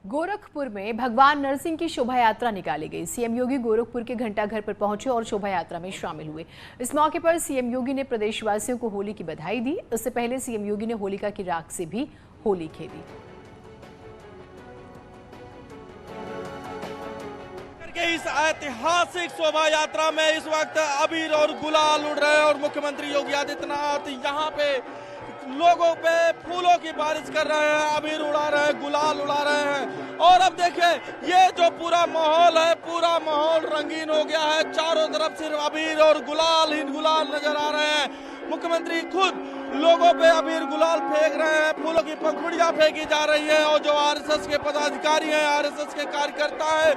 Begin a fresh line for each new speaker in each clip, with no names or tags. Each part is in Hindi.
गोरखपुर में भगवान नरसिंह की शोभा यात्रा निकाली गई। सीएम योगी गोरखपुर के घंटाघर पर पहुंचे और शोभा यात्रा में शामिल हुए। इस मौके पर सीएम योगी ने प्रदेशवासियों को होली की बधाई दी। इससे पहले सीएम योगी ने होलिका की राख से भी होली खेली।
इस ऐतिहासिक शोभा यात्रा में इस वक्त अबीर और गुलाल उड़ रहे हैं और मुख्यमंत्री योगी आदित्यनाथ यहाँ पे लोगों पे फूलों की बारिश कर रहे हैं, अबीर उड़ा रहे हैं, गुलाल उड़ा रहे हैं। और अब देखिए ये जो पूरा माहौल है, पूरा माहौल रंगीन हो गया है। चारों तरफ सिर्फ अबीर और गुलाल ही गुलाल नजर आ रहे हैं। मुख्यमंत्री खुद लोगों पे अबीर गुलाल फेंक रहे हैं, फूलों की पंखुड़ियां फेंकी जा रही है और जो आरएसएस के पदाधिकारी हैं, आरएसएस के कार्यकर्ता हैं,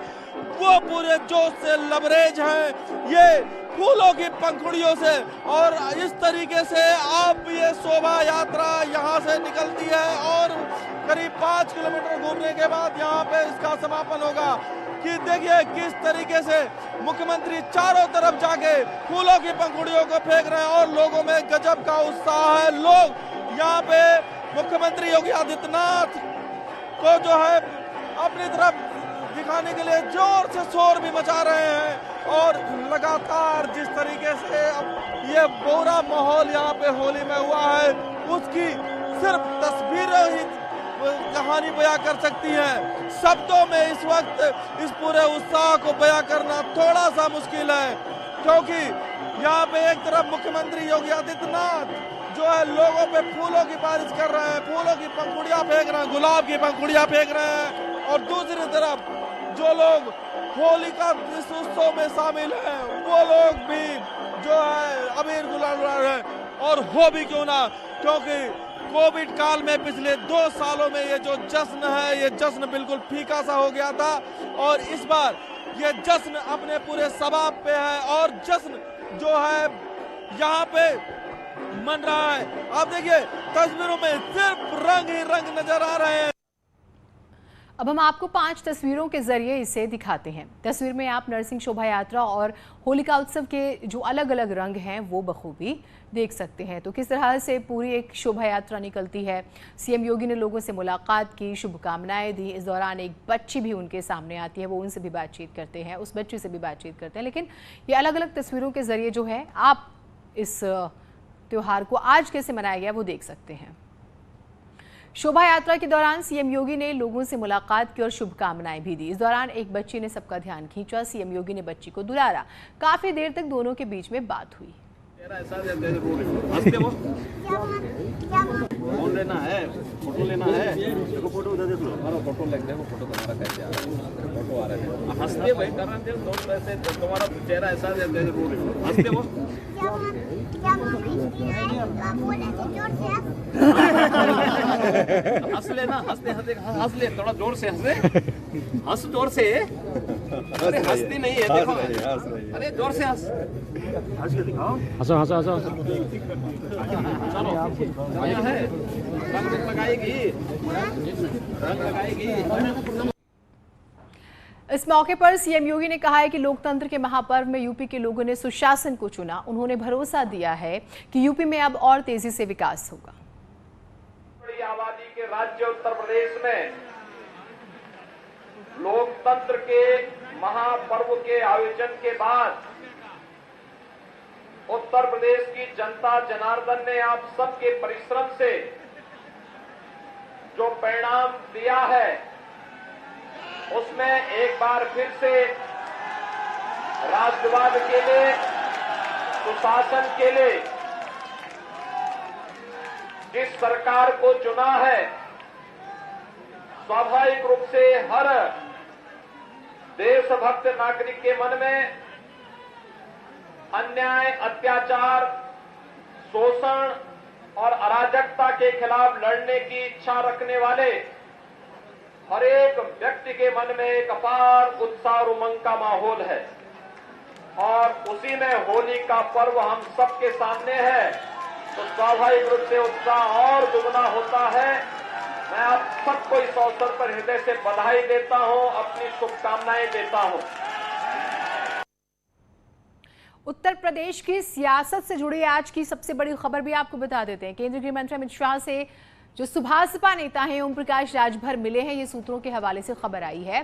वो पूरे जोश से लबरेज हैं ये फूलों की पंखुड़ियों से। और इस तरीके से अब ये शोभा यात्रा यहाँ से निकलती है और करीब 5 किलोमीटर घूमने के बाद यहाँ पे इसका समापन होगा। कि देखिए किस तरीके से मुख्यमंत्री चारों तरफ जाके फूलों की पंखुड़ियों को फेंक रहे हैं और लोगों में गजब का उत्साह है। लोग यहाँ पे मुख्यमंत्री योगी आदित्यनाथ को जो है अपनी तरफ दिखाने के लिए जोर से शोर भी मचा रहे हैं। और लगातार जिस तरीके से अब ये पूरा माहौल यहाँ पे होली में हुआ है उसकी सिर्फ तस्वीरें ही कहानी बयां कर सकती हैं। शब्दों में इस वक्त इस पूरे उत्साह को बयां करना थोड़ा सा मुश्किल है, क्योंकि यहाँ पे एक तरफ मुख्यमंत्री योगी आदित्यनाथ जो है लोगों पे फूलों की बारिश कर रहे हैं, फूलों की पंखुड़ियां फेंक रहे हैं, गुलाब की पंखुड़ियां फेंक रहे हैं। और दूसरी तरफ जो लोग होली का इस उत्सव में शामिल हैं वो लोग भी जो है अबीर गुलाल उड़ा रहे हैं। और हो भी क्यों ना, क्योंकि कोविड काल में पिछले 2 सालों में ये जो जश्न है, ये जश्न बिल्कुल फीका सा हो गया था और इस बार ये जश्न अपने पूरे शबाब पे है और जश्न जो है यहाँ पे मन रहा है। आप देखिए तस्वीरों में सिर्फ रंग ही रंग नजर आ रहे हैं।
अब हम आपको 5 तस्वीरों के जरिए इसे दिखाते हैं। तस्वीर में आप नरसिंह शोभा यात्रा और होलिका उत्सव के जो अलग अलग रंग हैं वो बखूबी देख सकते हैं। तो किस तरह से पूरी एक शोभा यात्रा निकलती है। सीएम योगी ने लोगों से मुलाकात की, शुभकामनाएं दी। इस दौरान एक बच्ची भी उनके सामने आती है, वो उनसे भी बातचीत करते हैं, उस बच्ची से भी बातचीत करते हैं। लेकिन ये अलग अलग तस्वीरों के जरिए जो है आप इस त्योहार को आज कैसे मनाया गया वो देख सकते हैं। शोभा यात्रा के दौरान सीएम योगी ने लोगों से मुलाकात की और शुभकामनाएं भी दी। इस दौरान एक बच्ची ने सबका ध्यान खींचा। सीएम योगी ने बच्ची को दुलारा। काफी देर तक दोनों के बीच में बात हुई।
फोन लेना है, फोटो लेना है, देखो फोटो उधर देख लो, फोटो लग देखो, फोटो तुम्हारा कैसे आ रहा है, फोटो आ रहा है, हंसते भाई करना दे, दोस्त ऐसे तुम्हारा चेहरा ऐसा दे दे, हंसते वो हंस लेना, हंसते हंसते हंस ले, थोड़ा जोर से हंस ले, हंस जोर से, अरे हंसती नहीं है देखो, अरे जोर से हंस, हंस के दिखाओ, हंसो हंसो हंसो, चलो आया है, रंग लगाएगी, रंग लगाएगी।
इस मौके पर सीएम योगी ने कहा है कि लोकतंत्र के महापर्व में यूपी के लोगों ने सुशासन को चुना। उन्होंने भरोसा दिया है कि यूपी में अब और तेजी से विकास होगा।
बड़ी आबादी के राज्य उत्तर प्रदेश में लोकतंत्र के महापर्व के आयोजन के बाद उत्तर प्रदेश की जनता जनार्दन ने आप सबके परिश्रम से जो परिणाम दिया है उसमें एक बार फिर से राष्ट्रवाद के लिए, सुशासन के लिए जिस सरकार को चुना है, स्वाभाविक रूप से हर देशभक्त नागरिक के मन में अन्याय, अत्याचार, शोषण और अराजकता के खिलाफ लड़ने की इच्छा रखने वाले हर एक व्यक्ति के मन में एक अपार उत्साह और उमंग का माहौल है और उसी में होली का पर्व हम सबके सामने है, तो स्वाभाविक रूप से उत्साह और दुगना होता है। मैं आप सबको इस अवसर पर हृदय से बधाई देता हूं, अपनी शुभकामनाएं देता हूं।
उत्तर प्रदेश की सियासत से जुड़ी आज की सबसे बड़ी खबर भी आपको बता देते हैं। केंद्रीय गृह मंत्री अमित शाह से जो सुभाषपा नेता हैं ओम प्रकाश राजभर मिले हैं, ये सूत्रों के हवाले से खबर आई है।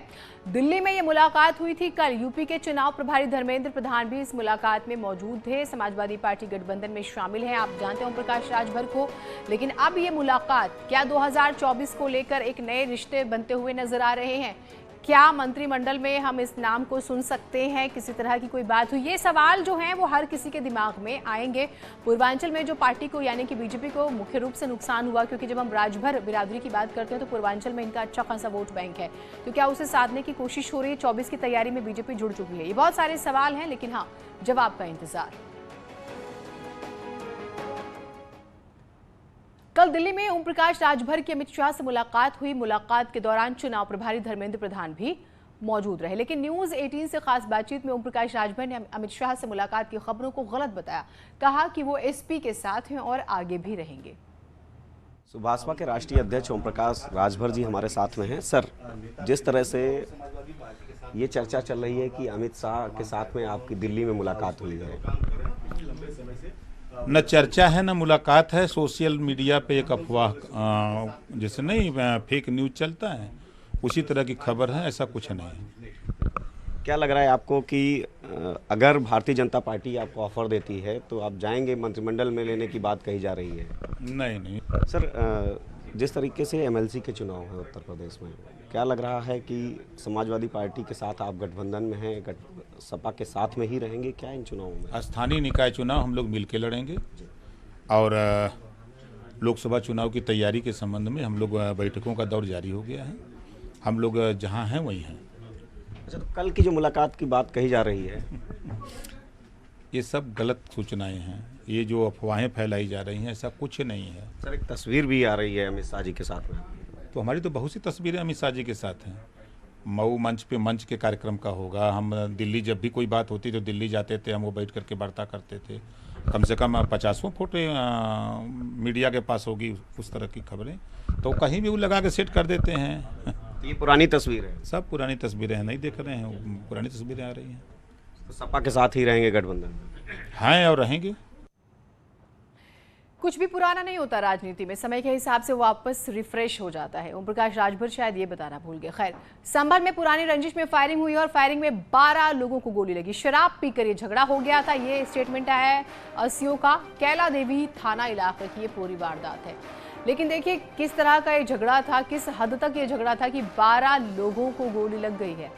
दिल्ली में ये मुलाकात हुई थी कल। यूपी के चुनाव प्रभारी धर्मेंद्र प्रधान भी इस मुलाकात में मौजूद थे। समाजवादी पार्टी गठबंधन में शामिल हैं, आप जानते हैं ओम प्रकाश राजभर को। लेकिन अब ये मुलाकात क्या 2024 को लेकर एक नए रिश्ते बनते हुए नजर आ रहे हैं? क्या मंत्रिमंडल में हम इस नाम को सुन सकते हैं? किसी तरह की कोई बात हुई? ये सवाल जो हैं वो हर किसी के दिमाग में आएंगे। पूर्वांचल में जो पार्टी को यानी कि बीजेपी को मुख्य रूप से नुकसान हुआ, क्योंकि जब हम राजभर बिरादरी की बात करते हैं तो पूर्वांचल में इनका अच्छा खासा वोट बैंक है, तो क्या उसे साधने की कोशिश हो रही है? 24 की तैयारी में बीजेपी जुड़ चुकी है। ये बहुत सारे सवाल हैं, लेकिन हाँ, जवाब का इंतजार। कल दिल्ली में ओम प्रकाश राजभर की अमित शाह से मुलाकात हुई। मुलाकात के दौरान चुनाव प्रभारी धर्मेंद्र प्रधान भी मौजूद रहे, लेकिन न्यूज 18 से खास बातचीत में ओम प्रकाश राजभर ने अमित शाह से मुलाकात की खबरों को गलत बताया। कहा कि वो एसपी के साथ हैं और आगे भी रहेंगे।
भाजपा के राष्ट्रीय अध्यक्ष ओम प्रकाश राजभर जी हमारे साथ में हैं। सर, जिस तरह से ये चर्चा चल रही है कि अमित शाह के साथ में आपकी दिल्ली में मुलाकात हुई है,
न चर्चा है न मुलाकात है। सोशल मीडिया पे एक अफवाह जैसे नहीं फेक न्यूज चलता है, उसी तरह की खबर है, ऐसा कुछ नहीं है।
क्या लग रहा है आपको कि अगर भारतीय जनता पार्टी आपको ऑफर देती है तो आप जाएंगे? मंत्रिमंडल में लेने की बात कही जा रही है।
नहीं
सर, जिस तरीके से एमएलसी के चुनाव है उत्तर प्रदेश में, क्या लग रहा है कि समाजवादी पार्टी के साथ आप गठबंधन में हैं, सपा के साथ में ही रहेंगे क्या इन चुनावों में?
स्थानीय निकाय चुनाव हम लोग मिलकर लड़ेंगे और लोकसभा चुनाव की तैयारी के संबंध में हम लोग बैठकों का दौर जारी हो गया है। हम लोग जहां हैं वहीं हैं।
अच्छा, तो कल की जो मुलाकात की बात कही जा रही है,
ये सब गलत सूचनाएं हैं। ये जो अफवाहें फैलाई जा रही हैं, ऐसा कुछ नहीं है।
सर, एक तस्वीर भी आ रही है अमित शाह जी के साथ में।
तो हमारी तो बहुत सी तस्वीरें अमित शाह जी के साथ हैं। मऊ मंच पे मंच के कार्यक्रम का होगा। हम दिल्ली जब भी कोई बात होती तो दिल्ली जाते थे, हम वो बैठ करके वार्ता करते थे। कम से कम 50 फोटो मीडिया के पास होगी उस तरह की खबरें, तो कहीं भी वो लगा के सेट कर देते हैं।
ये पुरानी तस्वीर है?
सब पुरानी तस्वीरें हैं, नहीं देख रहे हैं, पुरानी तस्वीरें आ रही हैं।
तो सपा के साथ ही रहेंगे गठबंधन?
हैं और रहेंगे।
कुछ भी पुराना नहीं होता राजनीति में, समय के हिसाब से वापस रिफ्रेश हो जाता है। ओम प्रकाश राजभर शायद ये बताना भूल गए। खैर, संभल में पुरानी रंजिश में फायरिंग हुई और फायरिंग में 12 लोगों को गोली लगी। शराब पीकर ये झगड़ा हो गया था, ये स्टेटमेंट आया है असियों का। कैला देवी थाना इलाके की ये पूरी वारदात है। लेकिन देखिए किस तरह का ये झगड़ा था, किस हद तक ये झगड़ा था कि 12 लोगों को गोली लग गई है।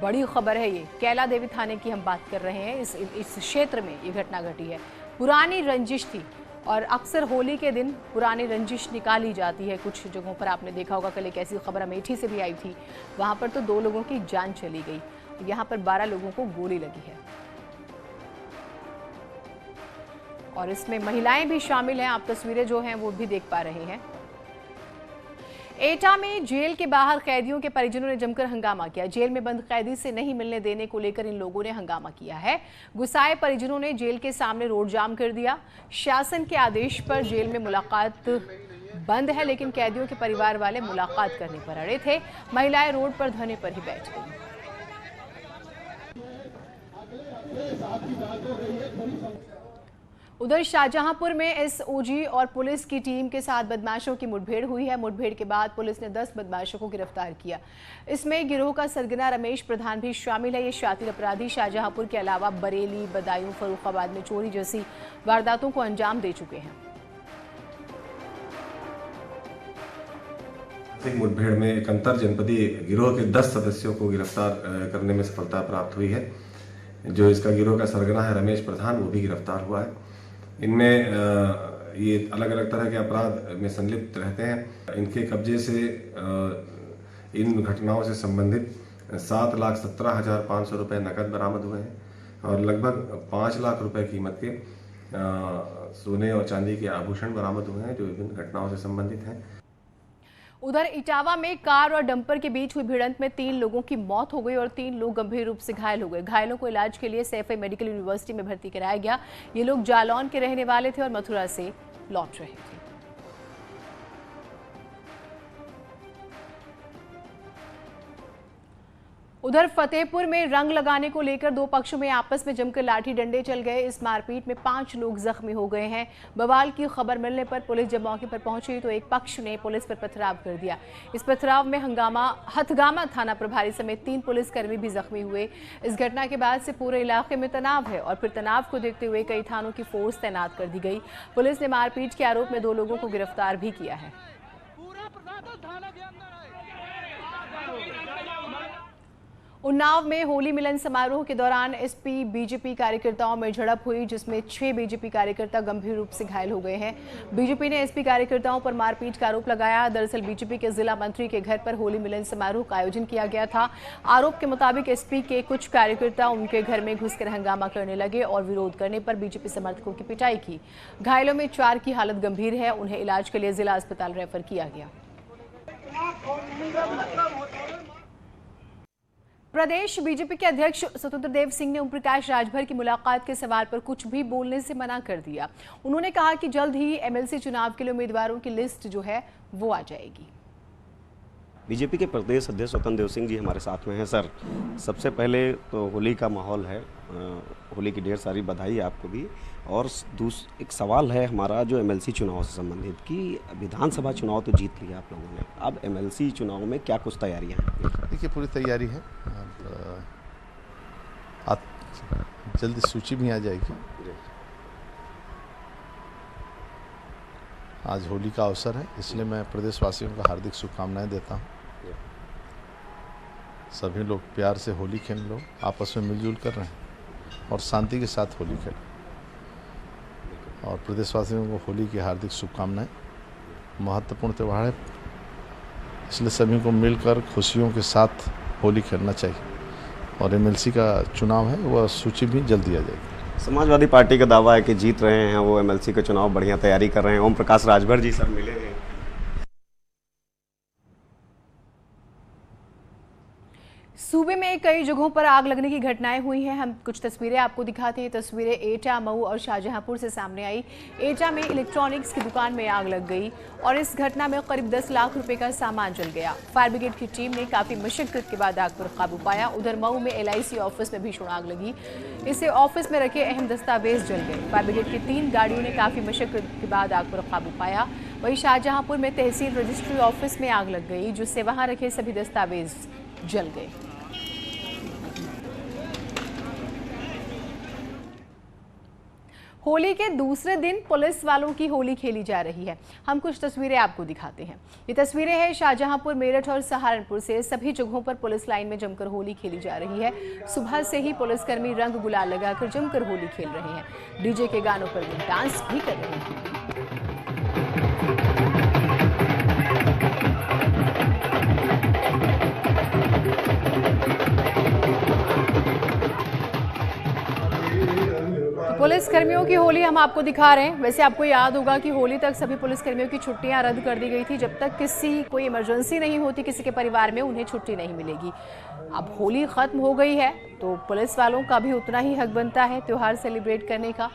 बड़ी खबर है ये। कैला देवी थाने की हम बात कर रहे हैं। इस क्षेत्र में ये घटना घटी है। पुरानी रंजिश थी और अक्सर होली के दिन पुरानी रंजिश निकाली जाती है। कुछ जगहों पर आपने देखा होगा, कल एक ऐसी खबर अमेठी से भी आई थी, वहां पर तो 2 लोगों की जान चली गई। यहां पर 12 लोगों को गोली लगी है और इसमें महिलाएं भी शामिल हैं। आप तस्वीरें जो हैं वो भी देख पा रहे हैं। एटा में जेल के बाहर कैदियों के परिजनों ने जमकर हंगामा किया। जेल में बंद कैदी से नहीं मिलने देने को लेकर इन लोगों ने हंगामा किया है। गुस्साए परिजनों ने जेल के सामने रोड जाम कर दिया। शासन के आदेश पर जेल में मुलाकात बंद है, लेकिन कैदियों के परिवार वाले मुलाकात करने पर अड़े थे। महिलाएं रोड पर धरने पर ही बैठ गई। उधर शाहजहांपुर में एसओजी और पुलिस की टीम के साथ बदमाशों की मुठभेड़ हुई है। मुठभेड़ के बाद पुलिस ने 10 बदमाशों को गिरफ्तार किया। इसमें गिरोह का सरगना रमेश प्रधान भी शामिल है। ये शातिर अपराधी शाहजहांपुर के अलावा बरेली, बदायूं, फर्रुखाबाद में चोरी जैसी वारदातों को अंजाम दे चुके हैं।
मुठभेड़ में एक अंतर जनपदीय गिरोह के 10 सदस्यों को गिरफ्तार करने में सफलता प्राप्त हुई है। जो इसका गिरोह का सरगना है रमेश प्रधान, वो भी गिरफ्तार हुआ है। इनमें ये अलग अलग तरह के अपराध में संलिप्त रहते हैं। इनके कब्जे से इन घटनाओं से संबंधित 7,17,500 रुपये नकद बरामद हुए हैं और लगभग 5 लाख रुपए कीमत के सोने और चांदी के आभूषण बरामद हुए हैं जो विभिन्न घटनाओं से संबंधित हैं।
उधर इटावा में कार और डंपर के बीच हुई भिड़ंत में 3 लोगों की मौत हो गई और 3 लोग गंभीर रूप से घायल हो गए। घायलों को इलाज के लिए सैफई मेडिकल यूनिवर्सिटी में भर्ती कराया गया। ये लोग जालौन के रहने वाले थे और मथुरा से लौट रहे थे। उधर फतेहपुर में रंग लगाने को लेकर दो पक्षों में आपस में जमकर लाठी डंडे चल गए। इस मारपीट में 5 लोग जख्मी हो गए हैं। बवाल की खबर मिलने पर पुलिस जब मौके पर पहुंची तो एक पक्ष ने पुलिस पर पथराव कर दिया। इस पथराव में हथगामा थाना प्रभारी समेत 3 पुलिसकर्मी भी जख्मी हुए। इस घटना के बाद से पूरे इलाके में तनाव है और फिर तनाव को देखते हुए कई थानों की फोर्स तैनात कर दी गई। पुलिस ने मारपीट के आरोप में 2 लोगों को गिरफ्तार भी किया है। उन्नाव में होली मिलन समारोह के दौरान एसपी बीजेपी कार्यकर्ताओं में झड़प हुई, जिसमें 6 बीजेपी कार्यकर्ता गंभीर रूप से घायल हो गए हैं। बीजेपी ने एसपी कार्यकर्ताओं पर मारपीट का आरोप लगाया। दरअसल बीजेपी के जिला मंत्री के घर पर होली मिलन समारोह का आयोजन किया गया था। आरोप के मुताबिक एसपी के कुछ कार्यकर्ता उनके घर में घुसकर हंगामा करने लगे और विरोध करने पर बीजेपी समर्थकों की पिटाई की। घायलों में 4 की हालत गंभीर है। उन्हें इलाज के लिए जिला अस्पताल रेफर किया गया। प्रदेश बीजेपी के अध्यक्ष स्वतंत्र देव सिंह ने ओम प्रकाश राजभर की मुलाकात के सवाल पर कुछ भी बोलने से मना कर दिया। उन्होंने कहा कि जल्द ही एमएलसी चुनाव के लिए उम्मीदवारों की लिस्ट जो है वो आ जाएगी।
बीजेपी के प्रदेश अध्यक्ष स्वतंत्र देव सिंह जी हमारे साथ में हैं। सर, सबसे पहले तो होली का माहौल है, होली की ढेर सारी बधाई आपको भी। और एक सवाल है हमारा जो एमएलसी चुनाव से संबंधित कि विधानसभा चुनाव तो जीत लिया आप लोगों ने, अब एमएलसी चुनाव में क्या कुछ तैयारियां हैं?
देखिए, पूरी तैयारी है। आप जल्दी सूची भी आ जाएगी। आज होली का अवसर है, इसलिए मैं प्रदेशवासियों को हार्दिक शुभकामनाएं देता हूं। सभी लोग प्यार से होली खेल लो, आपस में मिलजुल कर रहे हैं और शांति के साथ होली खेलें। और प्रदेशवासियों को होली की हार्दिक शुभकामनाएं। महत्वपूर्ण त्यौहार है, इसलिए सभी को मिलकर खुशियों के साथ होली खेलना चाहिए। और एमएलसी का चुनाव है, वह सूची भी जल्दी आ जाएगी।
समाजवादी पार्टी का दावा है कि जीत रहे हैं वो, एमएलसी का चुनाव बढ़िया तैयारी कर रहे हैं। ओम प्रकाश राजभर जी सर मिले हैं।
सूबे में कई जगहों पर आग लगने की घटनाएं हुई हैं। हम कुछ तस्वीरें आपको दिखाते हैं। तस्वीरें एटा, मऊ और शाहजहांपुर से सामने आई। एटा में इलेक्ट्रॉनिक्स की दुकान में आग लग गई और इस घटना में करीब 10 लाख रुपए का सामान जल गया। फायर ब्रिगेड की टीम ने काफी मशक्कत के बाद आग पर काबू पाया। उधर मऊ में LIC ऑफिस में भीषण आग लगी, इससे ऑफिस में रखे अहम दस्तावेज जल गए। फायर ब्रिगेड की 3 गाड़ियों ने काफी मशक्कत के बाद आग पर काबू पाया। वहीं शाहजहांपुर में तहसील रजिस्ट्री ऑफिस में आग लग गई, जिससे वहां रखे सभी दस्तावेज जल गए। होली के दूसरे दिन पुलिस वालों की होली खेली जा रही है। हम कुछ तस्वीरें आपको दिखाते हैं। ये तस्वीरें हैं शाहजहांपुर, मेरठ और सहारनपुर से। सभी जगहों पर पुलिस लाइन में जमकर होली खेली जा रही है। सुबह से ही पुलिसकर्मी रंग गुलाल लगाकर जमकर होली खेल रहे हैं। डीजे के गानों पर डांस भी कर रहे हैं। पुलिस कर्मियों की होली हम आपको दिखा रहे हैं। वैसे आपको याद होगा कि होली तक सभी पुलिसकर्मियों की छुट्टियां रद्द कर दी गई थी। जब तक कोई इमरजेंसी नहीं होती किसी के परिवार में, उन्हें छुट्टी नहीं मिलेगी। अब होली खत्म हो गई है तो पुलिस वालों का भी उतना ही हक बनता है त्योहार सेलिब्रेट करने का।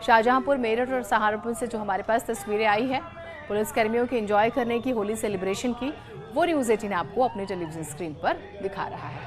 शाहजहांपुर, मेरठ और सहारनपुर से जो हमारे पास तस्वीरें आई हैं पुलिसकर्मियों के एंजॉय करने की, होली सेलिब्रेशन की, वो न्यूज़ 18 आपको अपने टेलीविजन स्क्रीन पर दिखा रहा है।